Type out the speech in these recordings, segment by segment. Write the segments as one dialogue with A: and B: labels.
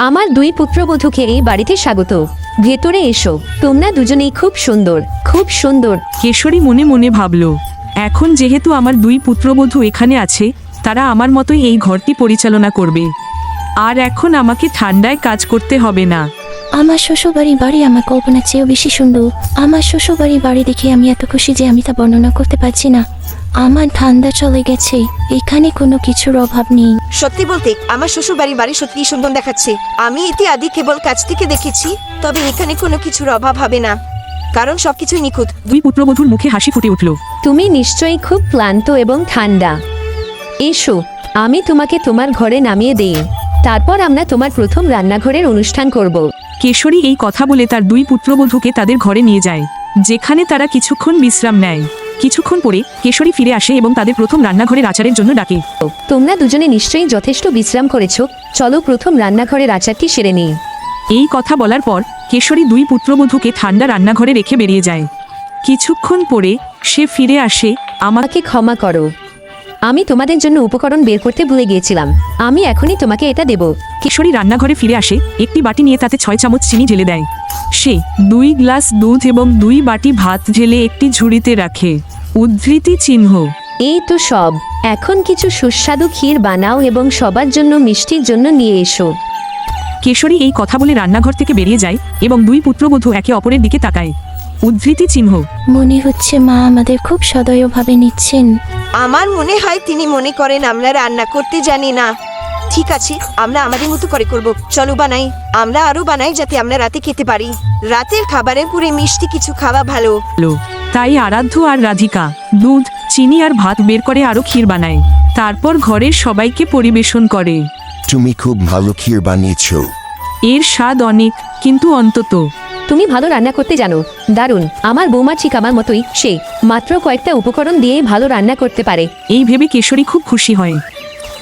A: আমার দুই পুত্রবধূকে এই বাড়িতে স্বাগত। ভেতরে এসো। তোমরা দুজনেই খুব সুন্দর, খুব সুন্দর।
B: কেশরী মনে মনে ভাবল, এখন যেহেতু আমার দুই পুত্রবধূ এখানে আছে, তারা আমার মতোই এই ঘরটি পরিচালনা করবে। আর এখন আমাকে ঠান্ডায় কাজ করতে হবে না।
C: আমার শ্বশুরবাড়ির বাড়ি আমার কল্পনার চেয়েও বেশি সুন্দর। আমার শ্বশুরবাড়ির বাড়ি দেখে আমি এত খুশি যে আমি তা বর্ণনা করতে পারছি না। আমার ঠান্ডা চলে গেছে, এখানে কোনো কিছুর অভাব নেই।
D: সত্যি বলতে আমার শ্বশুরবাড়ির বাড়ি সত্যি সুন্দর দেখাচ্ছে। আমি ইতিহাদি কেবল কাছ থেকে দেখেছি, তবে এখানে কোনো কিছুর অভাব হবে না, কারণ সবকিছুই নিখুঁত।
B: দুই পুত্রবধূর মুখে হাসি ফুটে উঠল।
A: তুমি নিশ্চয়ই খুব ক্লান্ত এবং ঠান্ডা। এসো, আমি তোমাকে তোমার ঘরে নামিয়ে দেই। তারপর আমরা তোমার প্রথম রান্নাঘরের অনুষ্ঠান করব।
B: কেশরী এই কথা বলে তার দুই পুত্রবধূকে তাদের ঘরে নিয়ে যায়, যেখানে তারা কিছুক্ষণ বিশ্রাম নেয়। কিছুক্ষণ পরে কেশরী ফিরে আসে এবং তাদের প্রথম রান্নাঘরের আচারের জন্য ডাকে।
A: তোমরা দুজনে নিশ্চয়ই যথেষ্ট বিশ্রাম করেছো, চলো প্রথম রান্নাঘরের আচারটি সেরে নিই।
B: এই কথা বলার পর কেশরী দুই পুত্রবধূকে ঠান্ডা রান্নাঘরে রেখে বেরিয়ে যায়। কিছুক্ষণ পরে সে ফিরে আসে।
A: আমাকে ক্ষমা করো, আমি তোমাদের জন্য উপকরণ বের করতে ভুলে গিয়েছিলাম। আমি এখনই তোমাকে এটা দেব।
B: কেশরী রান্নাঘরে ফিরে আসে, একটি বাটি নিয়ে তাতে 6 চামচ চিনি ঢেলে দেয়। সে 2 গ্লাস দুধ এবং 2 বাটি ভাত ঢেলে একটি ঝুড়িতে রাখে। উদ্ধৃতি চিহ্ন।
A: এই তো সব। এখন কিছু সুস্বাদু ক্ষীর বানাও এবং সবার জন্য মিষ্টির জন্য নিয়ে এসো।
B: কেশরী এই কথা বলে রান্নাঘর থেকে বেরিয়ে যায় এবং দুই পুত্রবধূ একে অপরের দিকে তাকায়। উদ্ধৃতি চিহ্ন।
C: মনে হচ্ছে মা আমাদের খুব সদয়ভাবে নিচ্ছেন।
D: আমার মনে হয় তিনি মনে করেন আমরা রান্না করতে জানি না। ঠিক আছে, আমরা আমাদের মতো করে করব। চলো বানাই, আমরা আরো বানাই যাতে আমরা রাতে খেতে পারি। রাতের খাবারের পুরে মিষ্টি কিছু খাওয়া ভালো।
B: তাই আরাধ্য আর রাধিকা দুধ, চিনি আর ভাত বের করে আরো ক্ষীর বানায়। তারপর ঘরের সবাইকে পরিবেশন করে।
E: তুমি খুব ভালো ক্ষীর বানিয়েছো।
B: এর স্বাদ অনেক, কিন্তু অন্তত
A: তুমি ভালো রান্না করতে জানো। দারুণ। আমার বৌমা ঠিক আমার মতোই, সে মাত্র কয়েকটা উপকরণ দিয়েই ভালো রান্না করতে পারে।
B: এই ভেবে কেশরী খুব খুশি হয়।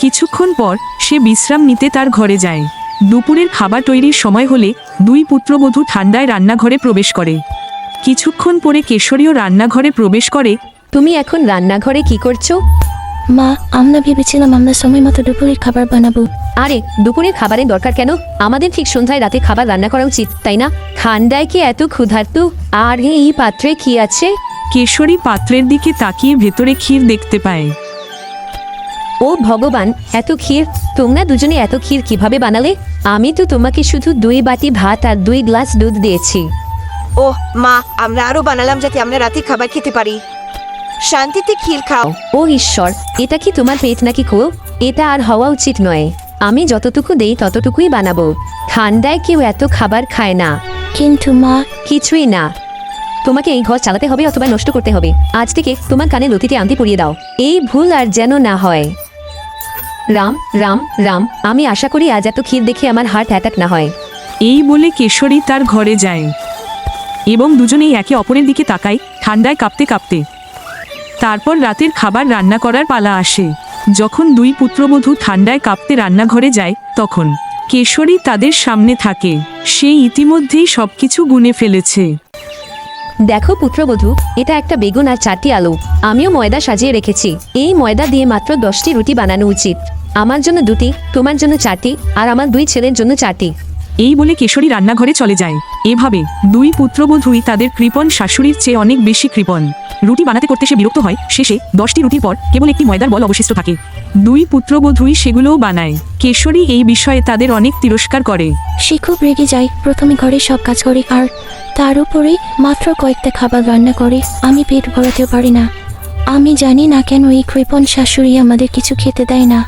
B: কিছুক্ষণ পর সে বিশ্রাম নিতে তার ঘরে যায়। দুপুরের খাবার তৈরির সময় হলে দুই পুত্রবধূ ঠান্ডায় রান্নাঘরে প্রবেশ করে। কিছুক্ষণ পরে কেশরীও রান্নাঘরে প্রবেশ করে।
A: তুমি এখন রান্নাঘরে কি করছো?
C: মা, আমরা ভেবেছিলাম আমরা সময় মতো দুপুরের খাবার বানাবো।
A: আরে, দুপুরের খাবারের দরকার কেন? আমাদের ঠিক সন্ধ্যায় রাতে খাবার রান্না করা উচিত, তাই না? ঠান্ডায় কি এত ক্ষুধার্ত? আর এই পাত্রে কি আছে?
B: কেশরী পাত্রের দিকে তাকিয়ে ভেতরে ক্ষীর দেখতে পায়।
A: ও ভগবান, এত ক্ষীর! তোমরা দুজনে এত ক্ষীর কিভাবে বানালে? আমি তো তোমাকে শুধু 2 বাটি ভাত আর 2 গ্লাস দুধ দিয়েছি।
D: ওহ মা, আমরা আরো বানালাম যাতে আমরা রাতে খাবার খেতে পারি। শান্তিতে ক্ষীর খাও।
A: ও ঈশ্বর, এটা কি তোমার পেট নাকি কুয়ো? এটা আর হওয়া উচিত নয়। আমি যতটুকু দেই ততটুকুই বানাবো। ঠান্ডায় কেউ এত খাবার খায় না।
C: কিন্তু মা,
A: কিছুই না। তোমাকে এই ঘর চালাতে হবে অথবা নষ্ট করতে হবে। আজ থেকে তোমার কানে লতিতে আংটি পরিয়ে দাও। এই ভুল আর যেন না হয়। রাম রাম রাম। আমি আশা করি আজ এত ক্ষীর দেখে আমার হার্ট অ্যাটাক না হয়।
B: এই বলে কেশরী তার ঘরে যায় এবং দুজনেই একে অপরের দিকে তাকায়, ঠান্ডায় কাঁপতে কাঁপতে। তারপর রাতের খাবার রান্না করার পালা আসে। যখন দুই পুত্রবধূ ঠান্ডায় কাঁপতে রান্নাঘরে যায়, তখন কেশরী তাদের সামনে থাকে। সে ইতিমধ্যেই সবকিছু গুনে ফেলেছে।
A: দেখো পুত্রবধূ, এটা একটা বেগুন আর 4টি আলু। আমিও ময়দা সাজিয়ে রেখেছি। এই ময়দা দিয়ে মাত্র 10টি রুটি বানানো উচিত। আমার জন্য 2টি, তোমার জন্য 4টি, আর আমার 2 ছেলের জন্য 4টি।
B: এই বলে কেশরী রান্নাঘরে চলে যায়। এভাবে দুই পুত্রবধূই তাদের কৃপণ শাশুড়ির চেয়ে অনেক বেশি কৃপণ। রুটি বানাতে করতে সে বিরক্ত হয়। শেষে 10টি রুটির পর কেবল একটি ময়দার বল অবশিষ্ট থাকে। দুই পুত্রবধূই সেগুলোও বানায়। কেশরী এই বিষয়ে তাদের অনেক তিরস্কার করে।
C: সে খুব রেগে যায়। প্রথমে ঘরে সব কাজ করে আর তার উপরে মাত্র কয়েকটা খাবার রান্না করে। আমি পেট ভরাতেও পারি না। আমি জানি না কেন এই কৃপণ শাশুড়ি আমাদের কিছু খেতে দেয় না।